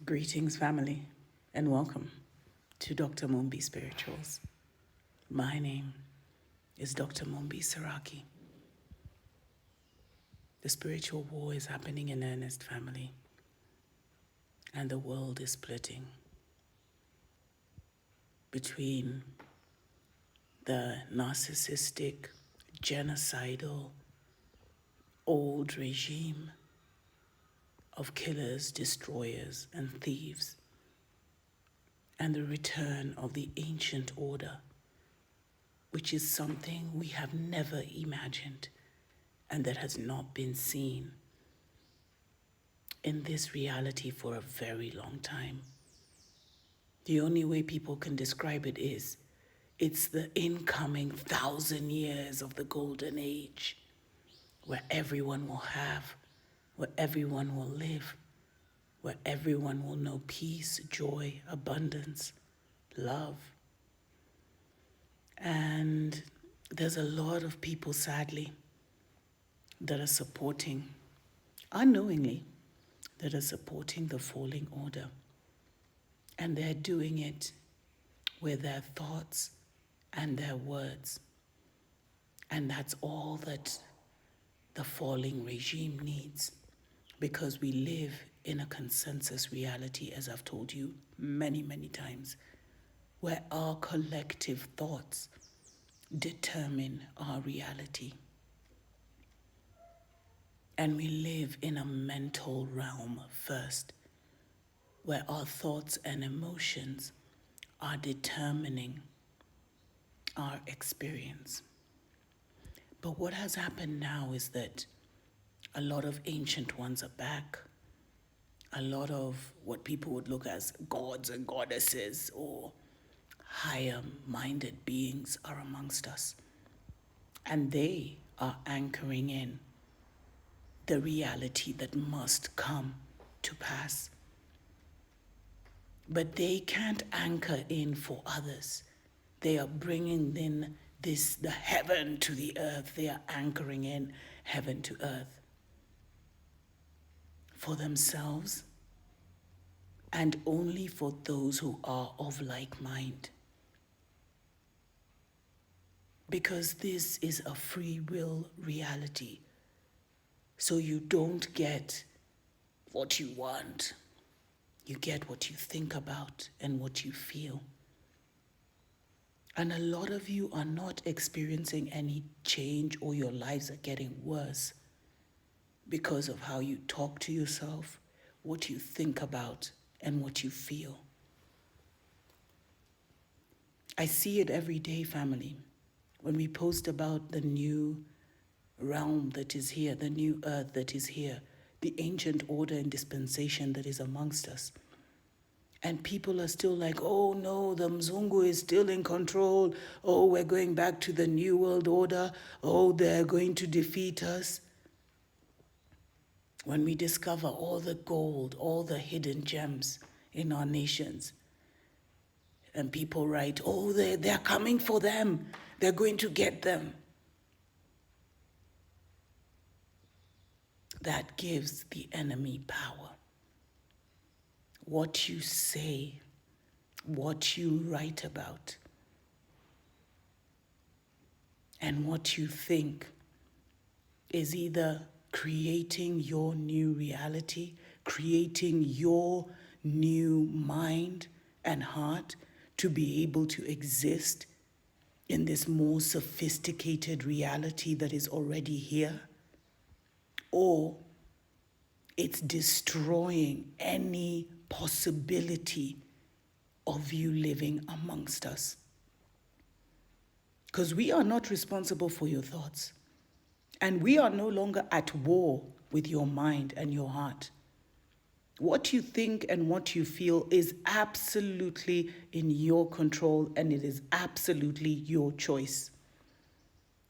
Greetings, family, and welcome to Dr. Mumbi Spirituals. My name is Dr. Mumbi Saraki. The spiritual war is happening in earnest, family, and the world is splitting between the narcissistic, genocidal, old regime of killers, destroyers, and thieves, and the return of the ancient order, which is something we have never imagined and that has not been seen in this reality for a very long time. The only way people can describe it is it's the incoming 1,000 years of the golden age, where everyone will have, where everyone will live, where everyone will know peace, joy, abundance, love. And there's a lot of people, sadly, that are supporting, unknowingly, that are supporting the falling order. And they're doing it with their thoughts and their words. And that's all that the falling regime needs, because we live in a consensus reality, as I've told you many, many times, where our collective thoughts determine our reality. And we live in a mental realm first, where our thoughts and emotions are determining our experience. But what has happened now is that a lot of ancient ones are back. A lot of what people would look as gods and goddesses or higher-minded beings are amongst us. And they are anchoring in the reality that must come to pass. But they can't anchor in for others. They are bringing in the heaven to the earth. They are anchoring in heaven to earth for themselves and only for those who are of like mind. Because this is a free will reality. So you don't get what you want. You get what you think about and what you feel. And a lot of you are not experiencing any change, or your lives are getting worse because of how you talk to yourself, what you think about, and what you feel. I see it every day, family, when we post about the new realm that is here, the new earth that is here, the ancient order and dispensation that is amongst us. And people are still like, oh no, the Mzungu is still in control. Oh, we're going back to the New World Order. Oh, they're going to defeat us. When we discover all the gold, all the hidden gems in our nations, and people write, oh, they're coming for them. They're going to get them. That gives the enemy power. What you say, what you write about, and what you think is either creating your new reality, creating your new mind and heart to be able to exist in this more sophisticated reality that is already here, or it's destroying any possibility of you living amongst us. Because we are not responsible for your thoughts. And we are no longer at war with your mind and your heart. What you think and what you feel is absolutely in your control, and it is absolutely your choice.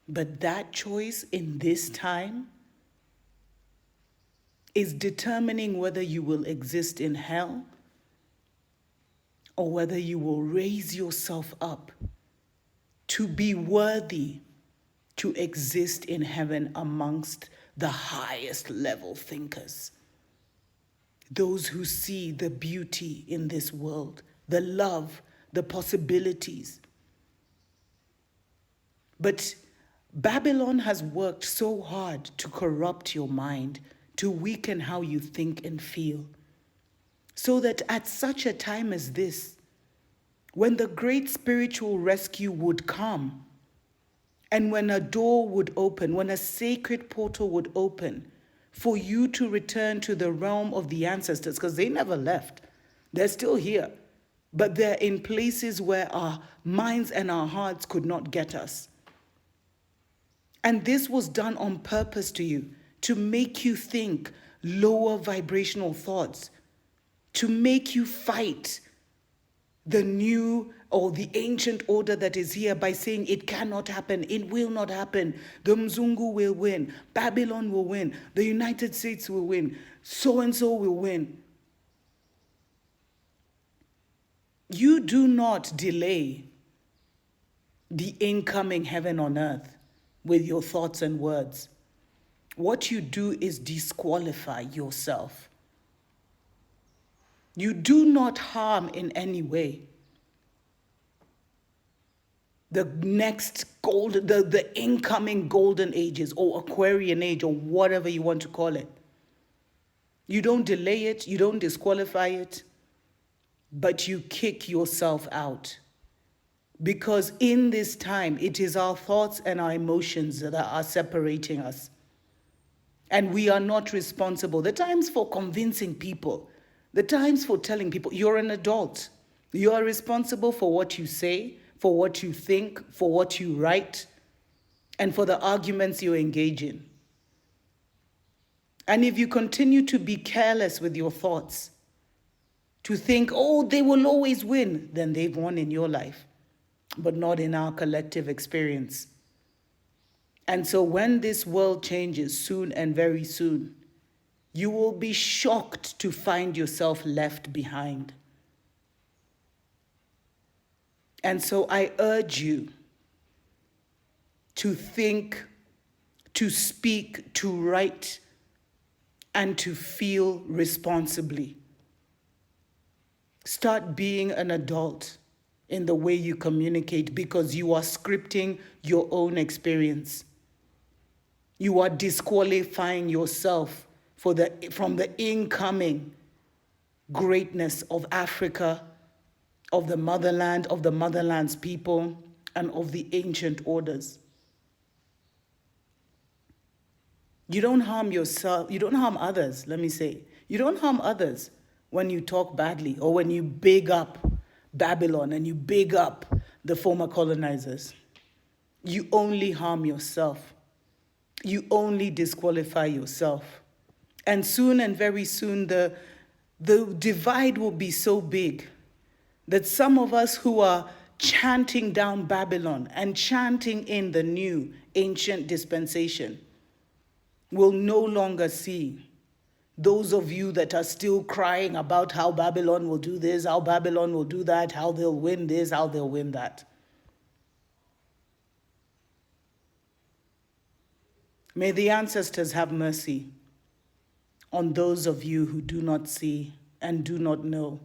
But that choice in this time is determining whether you will exist in hell or whether you will raise yourself up to be worthy to exist in heaven amongst the highest level thinkers. those who see the beauty in this world, the love, the possibilities. But Babylon has worked so hard to corrupt your mind, to weaken how you think and feel, so that at such a time as this, when the great spiritual rescue would come, and when a door would open, when a sacred portal would open for you to return to the realm of the ancestors, because they never left, they're still here, but they're in places where our minds and our hearts could not get us. And this was done on purpose to you, to make you think lower vibrational thoughts, to make you fight the new or the ancient order that is here by saying it cannot happen, it will not happen, the Mzungu will win, Babylon will win, the United States will win, so-and-so will win. You do not delay the incoming heaven on earth with your thoughts and words. What you do is disqualify yourself. You do not harm in any way the next the incoming golden ages or Aquarian age or whatever you want to call it. You don't delay it, you don't disqualify it, but you kick yourself out. Because in this time, it is our thoughts and our emotions that are separating us. And we are not responsible. The times for convincing people, the times for telling people, you're an adult. You are responsible for what you say, for what you think, for what you write, and for the arguments you engage in. And if you continue to be careless with your thoughts, to think, oh, they will always win, then they've won in your life, but not in our collective experience. And so when this world changes soon and very soon, you will be shocked to find yourself left behind. And so I urge you to think, to speak, to write, and to feel responsibly. Start being an adult in the way you communicate, because you are scripting your own experience. You are disqualifying yourself from the incoming greatness of Africa, of the motherland's people, and of the ancient orders. You don't harm yourself, you don't harm others, let me say. You don't harm others when you talk badly or when you big up Babylon and you big up the former colonizers. You only harm yourself. You only disqualify yourself. And soon and very soon, the divide will be so big that some of us who are chanting down Babylon and chanting in the new ancient dispensation will no longer see those of you that are still crying about how Babylon will do this, how Babylon will do that, how they'll win this, how they'll win that. May the ancestors have mercy on those of you who do not see and do not know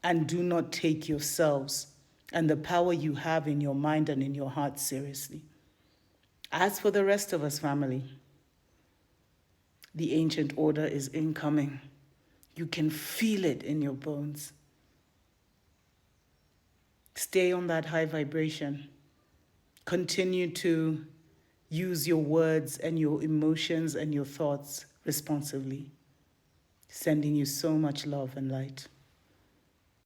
and do not take yourselves and the power you have in your mind and in your heart seriously. As for the rest of us, family, the ancient order is incoming. You can feel it in your bones. Stay on that high vibration. Continue to use your words and your emotions and your thoughts responsively. Sending you so much love and light.